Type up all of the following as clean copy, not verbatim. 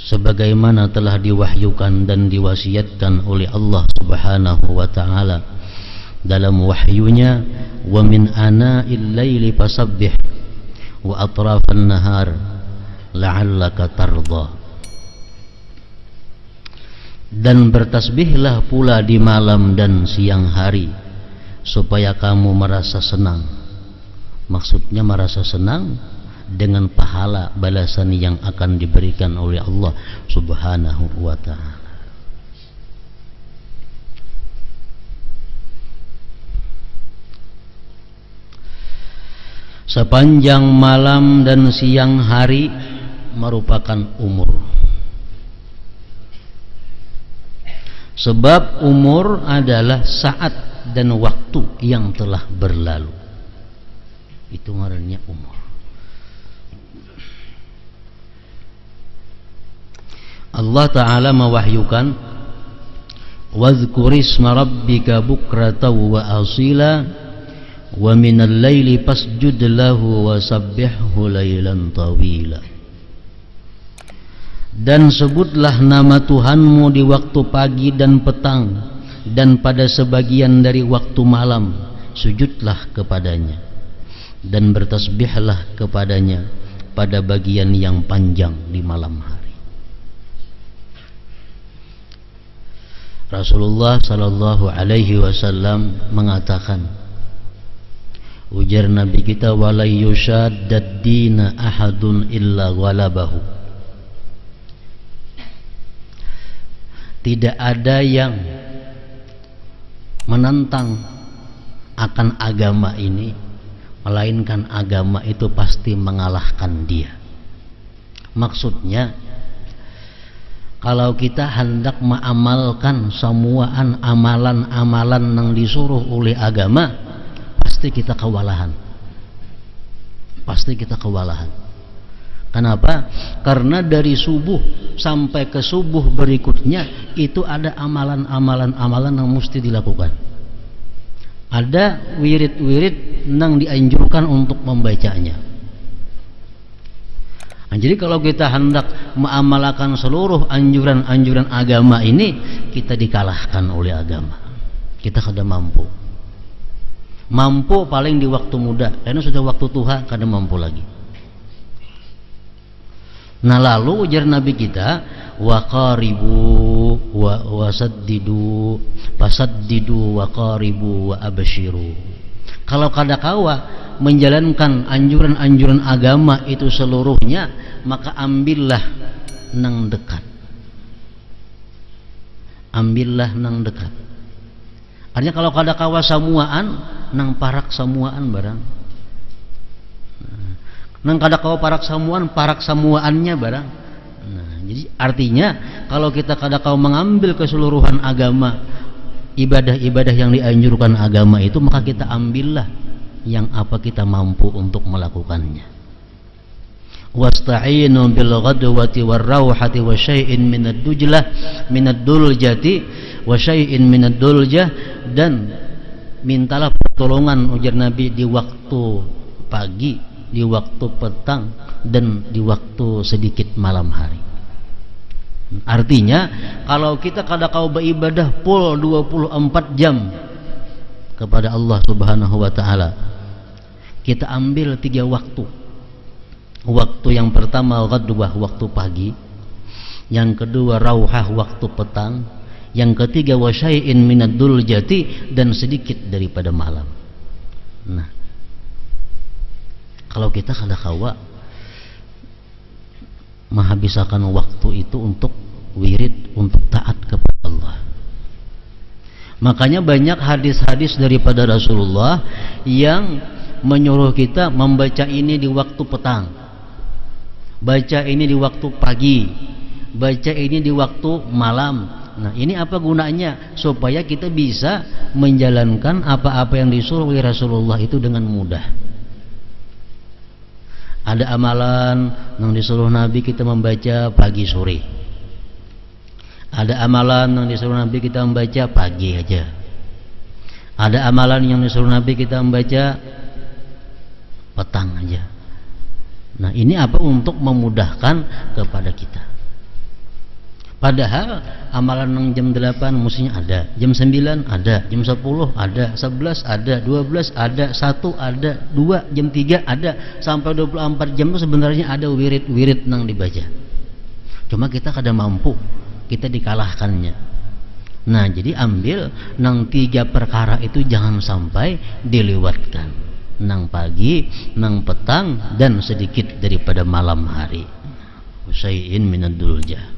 sebagaimana telah diwahyukan dan diwasiatkan oleh Allah Subhanahu wa taala dalam wahyunya, wa min ana'il laili fasabbih wa atrafan nahar la'allaka tardha. Dan bertasbihlah pula di malam dan siang hari supaya kamu merasa senang. Maksudnya merasa senang dengan pahala balasan yang akan diberikan oleh Allah Subhanahu wa ta'ala. Sepanjang malam dan siang hari merupakan umur. Sebab umur adalah saat dan waktu yang telah berlalu. Itu ngarannya umur. Allah Ta'ala mewahyukan, wadhkurisma rabbika bukratan wa asila wa minal laili fasjud lahu wa sabbihhu laylan tawila. Dan sebutlah nama Tuhanmu di waktu pagi dan petang, dan pada sebagian dari waktu malam sujudlah kepadanya, dan bertasbihlah kepadanya pada bagian yang panjang di malam hari. Rasulullah sallallahu alaihi wasallam mengatakan, ujar Nabi kita, walai yushaddad dina ahadun illa ghalabahu. Tidak ada yang menentang akan agama ini, melainkan agama itu pasti mengalahkan dia. Maksudnya, kalau kita hendak mengamalkan semuaan amalan-amalan yang disuruh oleh agama, pasti kita kewalahan. Pasti kita kewalahan. Kenapa? Karena dari subuh sampai ke subuh berikutnya itu ada amalan-amalan yang mesti dilakukan. Ada wirid-wirid yang dianjurkan untuk membacanya. Nah, jadi kalau kita hendak mengamalkan seluruh anjuran-anjuran agama ini, kita dikalahkan oleh agama. Kita kada mampu. Mampu paling di waktu muda, karena sudah waktu tua kada mampu lagi. Nah, lalu ujar Nabi kita, wa qaribu wa saddidu fasaddidu wa qaribu wa abshiru. Kalau kada kawa menjalankan anjuran-anjuran agama itu seluruhnya, maka ambillah nang dekat. Ambillah nang dekat. Artinya kalau kada kawa samuaan, nang parak samuaan barang. Nang kada kawa parak samuaannya barang. Nah, jadi artinya kalau kita kada kawa mengambil keseluruhan agama, ibadah-ibadah yang dianjurkan agama itu, maka kita ambillah yang apa kita mampu untuk melakukannya. Wasta'inu bil ghadwati war rauhati wa syai'in minad dujlah minad duljati wa syai'in minad duljah, dan mintalah pertolongan ujar Nabi di waktu pagi, di waktu petang, dan di waktu sedikit malam hari. Artinya kalau kita kada kau beribadah full 24 jam kepada Allah Subhanahu wa taala, kita ambil 3 waktu. Waktu yang pertama ghadwah, waktu pagi. Yang kedua rauhah, waktu petang. Yang ketiga wasyai'in minad duljati, dan sedikit daripada malam. Nah, kalau kita kada kawa menghabiskan waktu itu untuk wirid, untuk taat kepada Allah. Makanya banyak hadis-hadis daripada Rasulullah yang menyuruh kita membaca ini di waktu petang, baca ini di waktu pagi, baca ini di waktu malam. Nah, ini apa gunanya? Supaya kita bisa menjalankan apa-apa yang disuruh oleh Rasulullah itu dengan mudah. Ada amalan yang disuruh Nabi kita membaca pagi sore. Ada amalan yang disuruh Nabi kita membaca pagi aja. Ada amalan yang disuruh Nabi kita membaca petang aja. Nah, ini apa? Untuk memudahkan kepada kita. Padahal amalan nang jam 8 mestinya ada, jam 9 ada, jam 10 ada, 11 ada, 12 ada, 1 ada, 2, jam 3 ada, sampai 24 jam itu sebenarnya ada wirid-wirid nang dibaca. Cuma kita kada mampu, kita dikalahkannya. Nah, jadi ambil nang 3 perkara itu jangan sampai dilewatkan. Nang pagi, nang petang, dan sedikit daripada malam hari. Usai'in minad dulja.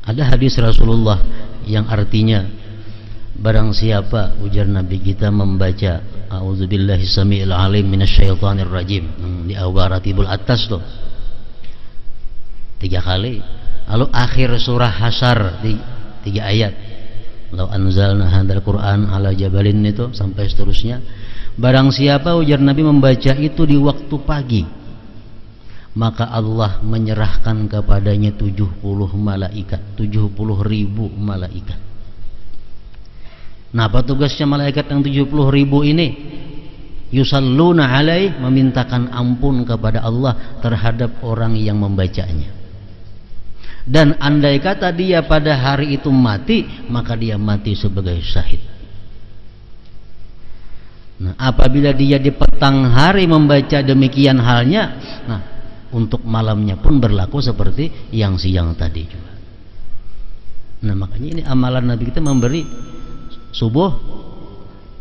Ada hadis Rasulullah yang artinya barang siapa, ujar Nabi kita, membaca a'udzubillahi samiil alim minasyaitonir rajim di awal ratibul atas tuh 3 kali, lalu akhir surah Hasyr di 3 ayat, law anzalna hadzal Qur'an ala jabalin itu sampai seterusnya. Barang siapa, ujar Nabi, membaca itu di waktu pagi, maka Allah menyerahkan kepadanya 70 malaikat, 70.000 malaikat. Nah, apa tugasnya malaikat yang 70.000 ini? Yusalluna alaih, memintakan ampun kepada Allah terhadap orang yang membacanya. Dan andai kata dia pada hari itu mati, maka dia mati sebagai syahid. Nah, apabila dia di petang hari membaca demikian halnya, nah, untuk malamnya pun berlaku seperti yang siang tadi juga. Nah, makanya ini amalan Nabi kita memberi subuh,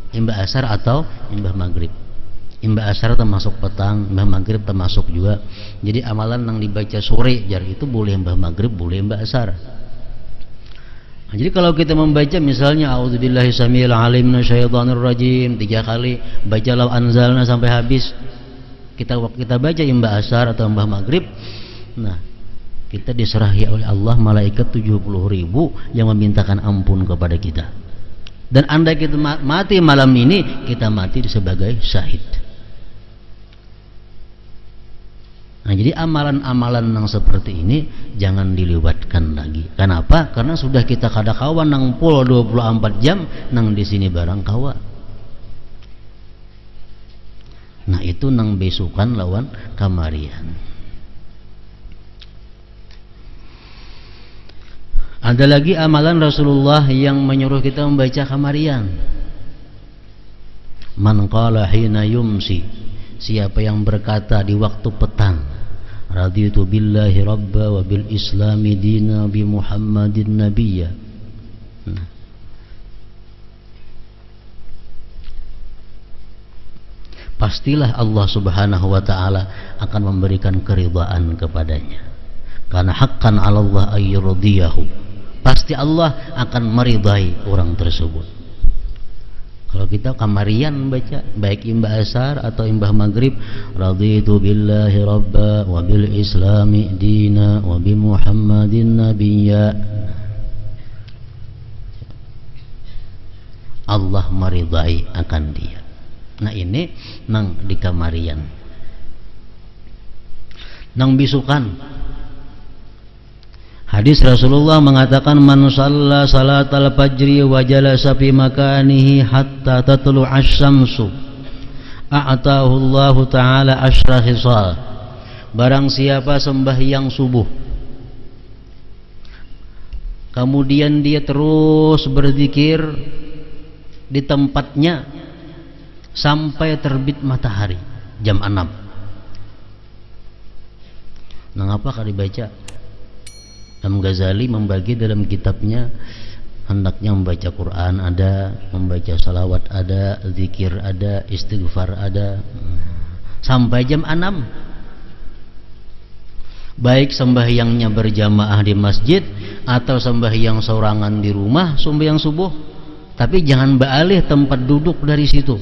imbah asar atau imbah maghrib. Imbah asar termasuk petang, imbah maghrib termasuk juga. Jadi amalan yang dibaca sore jar itu boleh imbah maghrib, boleh imbah asar. Nah, jadi kalau kita membaca misalnya a'udzubillahi samiil alim minasyaitonir rajim 3 kali, baca law anzalna sampai habis, kita baca imbah asar atau imbah maghrib, nah kita diserahi oleh Allah malaikat 70.000 yang memintakan ampun kepada kita. Dan andai kita mati malam ini, kita mati sebagai syahid. Nah, jadi amalan-amalan yang seperti ini jangan dilewatkan lagi. Kenapa? Karena sudah kita kada kawan nang pul 24 jam nang di sini barang kawa. Nah, itu nang besukan lawan kamarian. Ada lagi amalan Rasulullah yang menyuruh kita membaca kamarian. Man qala hina yumsi, siapa yang berkata di waktu petang, raditu billahi rabba wa bil islami dina bi Muhammadin nabiyya. Nah, pastilah Allah Subhanahu wa taala akan memberikan keridhaan kepadanya. Karena haqqan 'ala Allah ayyurdiyahu. Pasti Allah akan meridai orang tersebut. Kalau kita kamarian baca baik imbah asar atau imbah maghrib, raditu billahi rabba wa bil islami dina wa bi Muhammadin nabiyya, Allah meridai akan dia. Nah, ini nang di kamarian. Nang bisukan, hadis Rasulullah mengatakan man shalla salatal fajri wa jalasa fi makanihi hatta tatlu asy-syamsu a'tahu Allah taala asyra khisal. Barang siapa sembahyang subuh kemudian dia terus berzikir di tempatnya sampai terbit matahari jam 6. Nah, ngapa dibaca? Imam Ghazali membagi dalam kitabnya, hendaknya membaca Quran ada, membaca salawat ada, zikir ada, istighfar ada, sampai jam 6. Baik sembahyangnya berjamaah di masjid atau sembahyang sorangan di rumah, sembahyang subuh, tapi jangan beralih tempat duduk dari situ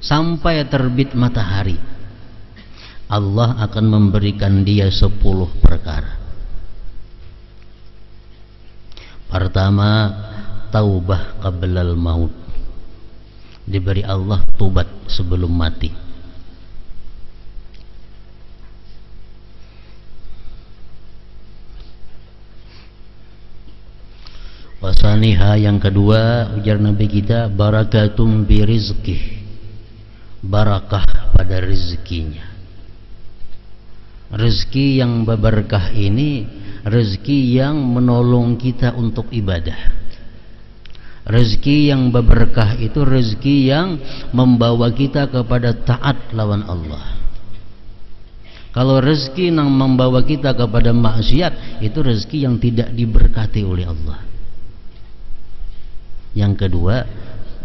sampai terbit matahari. Allah akan memberikan dia 10 perkara. Pertama, taubah qablal maut, diberi Allah tobat sebelum mati. Wasaniha, yang kedua, ujar Nabi kita, barakatum bi rizqih, barakah pada rezekinya. Rezeki yang berberkah ini rezeki yang menolong kita untuk ibadah. Rezeki yang berberkah itu rezeki yang membawa kita kepada taat lawan Allah. Kalau rezeki yang membawa kita kepada maksiat, itu rezeki yang tidak diberkati oleh Allah. Yang kedua,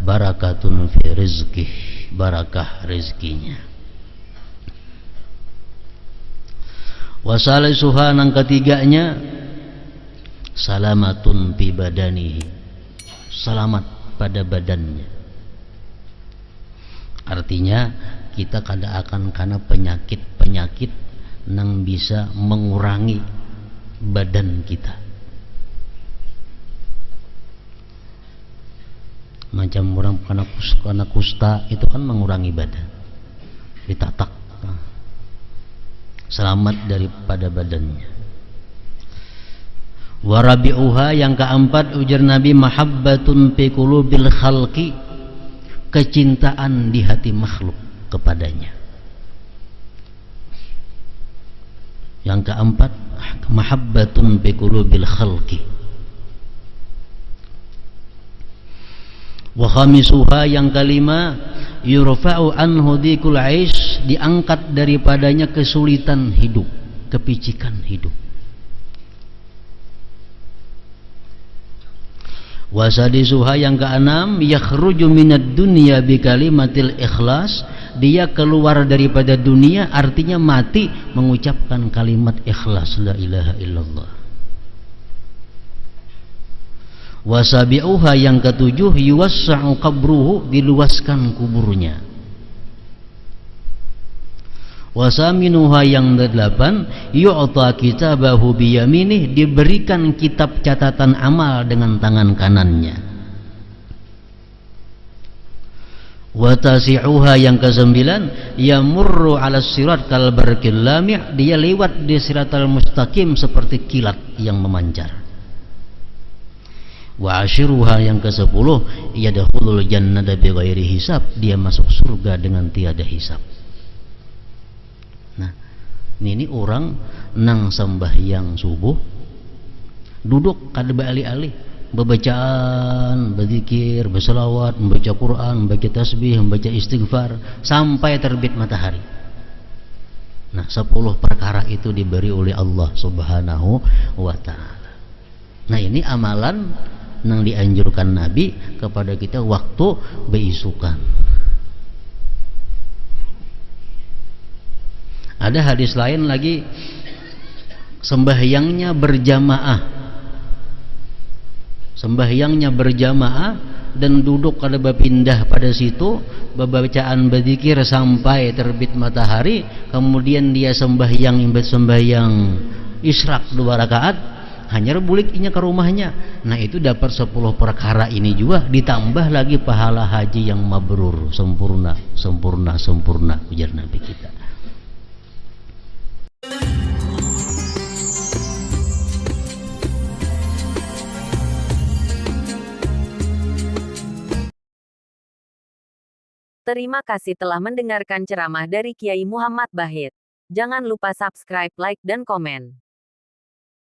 barakatun fi rizqih, barakah rezekinya. Wasalisuha, yang ketiganya, salamatun fi badanihi, selamat pada badannya. Artinya kita kada akan karena penyakit yang bisa mengurangi badan kita. Macam orang karena kusta itu kan mengurangi badan, ditatak, selamat daripada badannya. Warabi'uha, yang keempat, ujar Nabi, mahabbatun fi qulubil khalqi, kecintaan di hati makhluk kepadanya. Yang keempat, mahabbatun fi qulubil khalqi. Wa khamisuha, yang kelima, yurfa'u anhu dhikul aish, diangkat daripadanya kesulitan hidup, kepicikan hidup. Wa sadisuha, yang keenam, yakhruju minad dunya bi kalimatil ikhlas, dia keluar daripada dunia artinya mati mengucapkan kalimat ikhlas, la ilaha illallah. Wasabi'uha, yang ketujuh, yuwassa'u qabruhu, diluaskan kuburnya. Wasaminuha, yang kedelapan, yu'ta kitabahu biyaminih, diberikan kitab catatan amal dengan tangan kanannya. Watasi'uha, yang kesembilan, yamurru 'ala sirat kal barqil lami', dia lewat di siratal mustaqim seperti kilat yang memancar. Wa ashiruha, yang kesepuluh, yadkhulul jannata bighairi hisab, dia masuk surga dengan tiada hisab. Nah, ini orang nang sembahyang subuh duduk kada beralih-alih, berbacaan, berzikir, berselawat, membaca Quran, membaca tasbih, membaca istighfar sampai terbit matahari. Nah, 10 perkara itu diberi oleh Allah Subhanahu wa ta'ala. Nah, ini amalan yang dianjurkan Nabi kepada kita waktu beisukan. Ada hadis lain lagi, sembahyangnya berjamaah, sembahyangnya berjamaah dan duduk kada berpindah pada situ, berbacaan berzikir sampai terbit matahari, kemudian dia sembahyang isyraq 2 rakaat, hanya bulik inya ke rumahnya. Nah, itu dapat 10 perkara ini juga, ditambah lagi pahala haji yang mabrur, sempurna, ujar Nabi kita. Terima kasih telah mendengarkan ceramah dari Kiai Muhammad Bahit. Jangan lupa subscribe, like, dan komen.